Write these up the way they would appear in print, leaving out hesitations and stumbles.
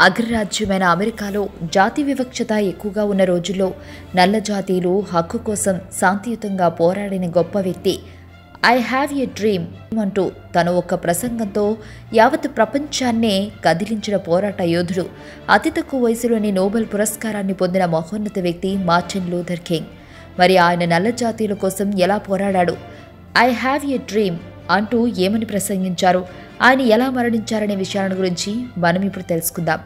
అగ్రరాజ్యమైన అమెరికాలో జాతి వివక్షత ఎక్కువగా ఉన్న రోజుల్లో నల్ల జాతీయులు హక్కు కోసం శాంతియుతంగా పోరాడిన గొప్ప వ్యక్తి ఐ హ్యావ్ ఎ డ్రీమ్ అంటూ తన ఒక్క ప్రసంగంతో యావత్ ప్రపంచాన్నే కదిలించిన పోరాట యోధుడు, అతి తక్కువ వయసులోని నోబెల్ పురస్కారాన్ని పొందిన మహోన్నత వ్యక్తి మార్టిన్ లూథర్ కింగ్. మరి ఆయన నల్ల జాతీయుల కోసం ఎలా పోరాడాడు? ఐ హ్యావ్ ఎ డ్రీమ్ అంటూ ఏమని ప్రసంగించారు? ఆయన ఎలా మరణించారనే విషయాల గురించి మనం ఇప్పుడు తెలుసుకుందాం.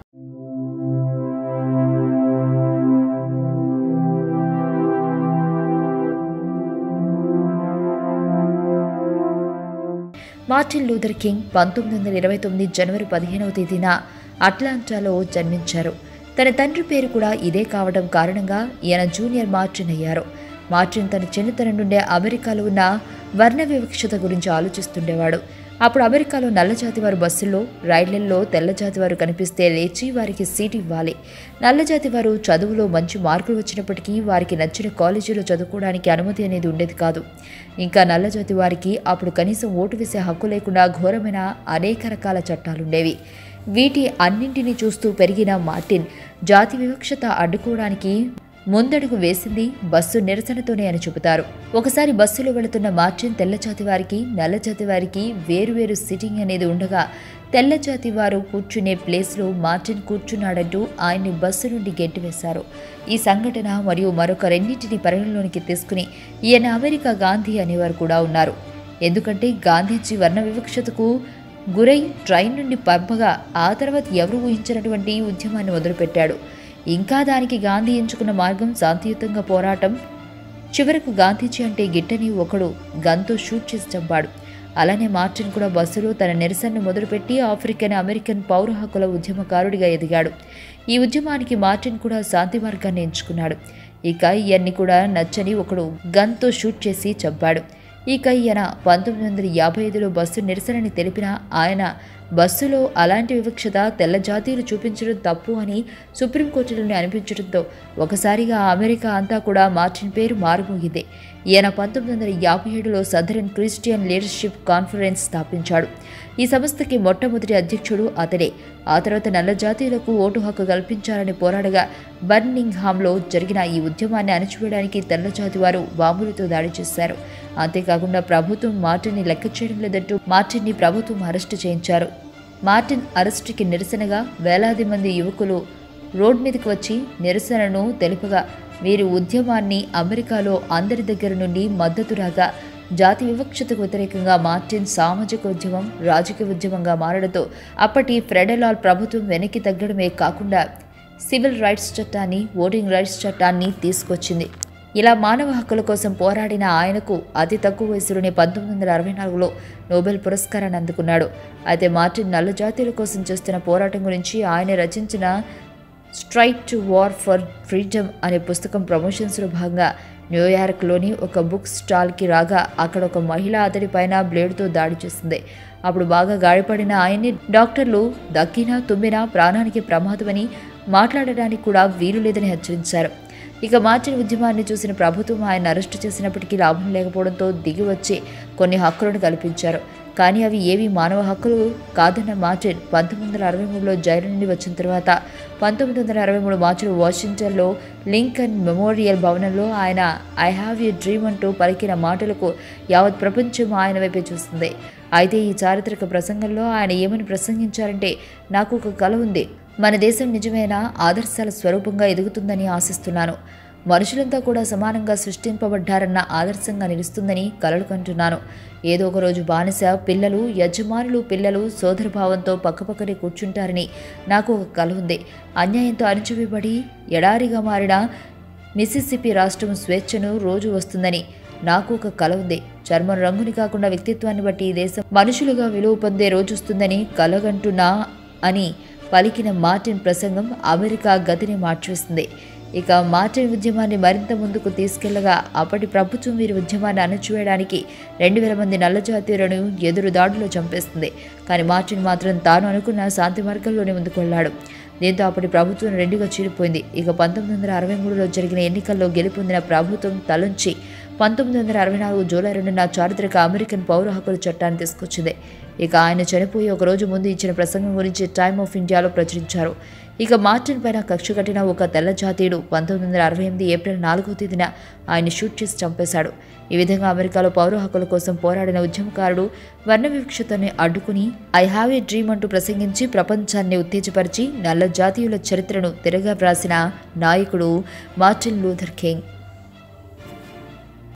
మార్టిన్ లూథర్ కింగ్ 1929 జనవరి 15వ తేదీన అట్లాంటాలో జన్మించారు. తన తండ్రి పేరు కూడా ఇదే కావడం కారణంగా ఈయన జూనియర్ మార్టిన్ అయ్యారు. మార్టిన్ తన చిన్నతనం నుండే అమెరికాలో ఉన్న వర్ణ వివక్షత గురించి ఆలోచిస్తుండేవాడు. అప్పుడు అమెరికాలో నల్లజాతి వారు బస్సుల్లో, రైళ్లల్లో తెల్లజాతి వారు కనిపిస్తే లేచి వారికి సీటు ఇవ్వాలి. నల్లజాతి వారు చదువులో మంచి మార్కులు వచ్చినప్పటికీ వారికి నచ్చిన కాలేజీలో చదువుకోవడానికి అనుమతి అనేది ఉండేది కాదు. ఇంకా నల్లజాతి వారికి అప్పుడు కనీసం ఓటు వేసే హక్కు లేకుండా ఘోరమైన అనేక రకాల చట్టాలుండేవి. వీటి అన్నింటినీ చూస్తూ పెరిగిన మార్టిన్ జాతి వివక్షత అడ్డుకోవడానికి ముందడుగు వేసింది బస్సు నిరసనతోనే అని చెబుతారు. ఒకసారి బస్సులో వెళుతున్న మార్టిన్ తెల్లజాతి వారికి, నల్లజాతి వారికి వేరువేరు సిట్టింగ్ అనేది ఉండగా తెల్లజాతి వారు కూర్చునే ప్లేస్లో మార్టిన్ కూర్చున్నాడంటూ ఆయన్ని బస్సు నుండి గెంటివేశారు. ఈ సంఘటన మరియు మరొక రెండింటిని పరిగణలోనికి తీసుకుని ఈయన అమెరికా గాంధీ అనేవారు కూడా ఉన్నారు. ఎందుకంటే గాంధీజీ వర్ణ వివక్షతకు గురై ట్రైన్ నుండి పంపగా ఆ తర్వాత ఎవరు ఊహించినటువంటి ఉద్యమాన్ని మొదలుపెట్టాడు. ఇంకా దానికి గాంధీ ఎంచుకున్న మార్గం శాంతియుతంగా పోరాటం. చివరకు గాంధీజీ అంటే గిట్టని ఒకడు గన్తో షూట్ చేసి చంపాడు. అలానే మార్టిన్ కూడా బస్సులో తన నిరసనను మొదలుపెట్టి ఆఫ్రికన్ అమెరికన్ పౌర హక్కుల ఉద్యమకారుడిగా ఎదిగాడు. ఈ ఉద్యమానికి మార్టిన్ కూడా శాంతి మార్గాన్ని ఎంచుకున్నాడు. ఇక ఈయన్ని కూడా నచ్చని ఒకడు గన్తో షూట్ చేసి చంపాడు. ఇక ఈయన 1955లో బస్సు నిరసనని తెలిపిన ఆయన బస్సులో అలాంటి వివక్షత తెల్ల జాతీయులు చూపించడం తప్పు అని సుప్రీంకోర్టులోనే అనిపించడంతో ఒకసారిగా అమెరికా అంతా కూడా మార్టిన్ పేరు మారుమోగింది. ఈయన 1957లో సదరన్ క్రిస్టియన్ లీడర్షిప్ కాన్ఫరెన్స్ స్థాపించాడు. ఈ సంస్థకి మొట్టమొదటి అధ్యక్షుడు అతడే. ఆ తర్వాత నల్ల జాతీయులకు ఓటు హక్కు కల్పించాలని పోరాడగా బర్మింగ్హామ్లో జరిగిన ఈ ఉద్యమాన్ని అణచివేయడానికి తెల్లజాతి వారు బాంబులతో దాడి చేశారు. అంతేకాకుండా ప్రభుత్వం మార్టిన్ని లెక్క చేయడం లేదంటూ మార్టిన్ని ప్రభుత్వం అరెస్టు చేయించారు. మార్టిన్ అరెస్టుకి నిరసనగా వేలాది మంది యువకులు రోడ్ మీదకి వచ్చి నిరసనను తెలుపగా వీరి ఉద్యమాన్ని అమెరికాలో అందరి దగ్గర నుండి మద్దతు రాగా జాతి వివక్షతకు వ్యతిరేకంగా మార్టిన్ సామాజిక ఉద్యమం రాజకీయ ఉద్యమంగా మారడంతో అప్పటి ఫెడరల్ ప్రభుత్వం వెనక్కి తగ్గడమే కాకుండా సివిల్ రైట్స్ చట్టాన్ని, ఓటింగ్ రైట్స్ చట్టాన్ని తీసుకొచ్చింది. ఇలా మానవ హక్కుల కోసం పోరాడిన ఆయనకు అతి తక్కువ వయసులోనే 1964లో నోబెల్ పురస్కారాన్ని అందుకున్నాడు. అయితే మార్టిన్ నల్ల జాతీయుల కోసం చేస్తున్న పోరాటం గురించి ఆయన రచించిన strike to war for freedom అనే పుస్తకం ప్రమోషన్స్లో భాగంగా న్యూయార్క్లోని ఒక బుక్ స్టాల్కి రాగా అక్కడ ఒక మహిళ అతడిపైన బ్లేడ్తో దాడి చేసింది. అప్పుడు బాగా గాయపడిన ఆయన్ని డాక్టర్లు దగ్గినా తుమ్మినా ప్రాణానికి ప్రమాదమని మాట్లాడడానికి కూడా వీలు లేదని హెచ్చరించారు. ఇక మార్టిన్ ఉద్యమాన్ని చూసిన ప్రభుత్వం ఆయన అరెస్టు చేసినప్పటికీ లాభం లేకపోవడంతో దిగి వచ్చి కొన్ని హక్కులను కల్పించారు. కానీ అవి ఏవి మానవ హక్కులు కాదన్న మార్టిన్ 1963లో జైలు నుండి వచ్చిన తర్వాత 1963 మార్చిలో వాషింగ్టన్లో లింకన్ మెమోరియల్ భవనంలో ఆయన ఐ హ్యావ్ ఎ డ్రీమ్ అంటూ పలికిన మాటలకు యావత్ ప్రపంచం ఆయన వైపే చూస్తుంది. అయితే ఈ చారిత్రక ప్రసంగంలో ఆయన ఏమని ప్రసంగించారంటే, నాకు ఒక కల ఉంది, మన దేశం నిజమైన ఆదర్శాల స్వరూపంగా ఎదుగుతుందని ఆశిస్తున్నాను. మనుషులంతా కూడా సమానంగా సృష్టింపబడ్డారన్న ఆదర్శంగా నిలుస్తుందని కలలు కంటున్నాను. ఏదో ఒక రోజు బానిస పిల్లలు, యజమానులు పిల్లలు సోదరభావంతో పక్కపక్కనే కూర్చుంటారని నాకు ఒక కల ఉంది. అన్యాయంతో అణచివేయబడి ఎడారిగా మారిన మిసిసిపి రాష్ట్రం స్వేచ్ఛను రోజు వస్తుందని నాకు ఒక కల ఉంది. చర్మం రంగుని కాకుండా వ్యక్తిత్వాన్ని బట్టి ఈ దేశం మనుషులుగా విలువ పొందే రోజొస్తుందని కలగంటున్నా అని పలికిన మార్టిన్ ప్రసంగం అమెరికా గతిని మార్చేస్తుంది. ఇక మార్టిన్ ఉద్యమాన్ని మరింత ముందుకు తీసుకెళ్లగా అప్పటి ప్రభుత్వం వీరి ఉద్యమాన్ని అణచివేయడానికి 2000 మంది నల్లజాతీయులను ఎదురు దాడులో చంపేస్తుంది. కానీ మార్టిన్ మాత్రం తాను అనుకున్న శాంతి మార్గంలోనే ముందుకు వెళ్లాడు. దీంతో అప్పటి ప్రభుత్వం రెండుగా చీలిపోయింది. ఇక 1963లో జరిగిన ఎన్నికల్లో గెలుపొందిన ప్రభుత్వం తలొంచి 1964 జూలై 2న చారిత్రక అమెరికన్ పౌర హక్కుల చట్టాన్ని తీసుకొచ్చింది. ఇక ఆయన చనిపోయి ఒకరోజు ముందు ఇచ్చిన ప్రసంగం గురించి టైమ్ ఆఫ్ ఇండియాలో ప్రచురించారు. ఇక మార్టిన్ పైన కక్ష కట్టిన ఒక తెల్ల జాతీయుడు 1968 ఏప్రిల్ 4వ తేదీన ఆయన్ని షూట్ చేసి చంపేశాడు. ఈ విధంగా అమెరికాలో పౌర హక్కుల కోసం పోరాడిన ఉద్యమకారుడు వర్ణ వివక్షతని అడ్డుకుని ఐ హ్యావ్ ఏ డ్రీమ్ అంటూ ప్రసంగించి ప్రపంచాన్ని ఉత్తేజపరిచి నల్ల జాతీయుల చరిత్రను తిరగా వ్రాసిన నాయకుడు మార్టిన్ లూథర్ కింగ్.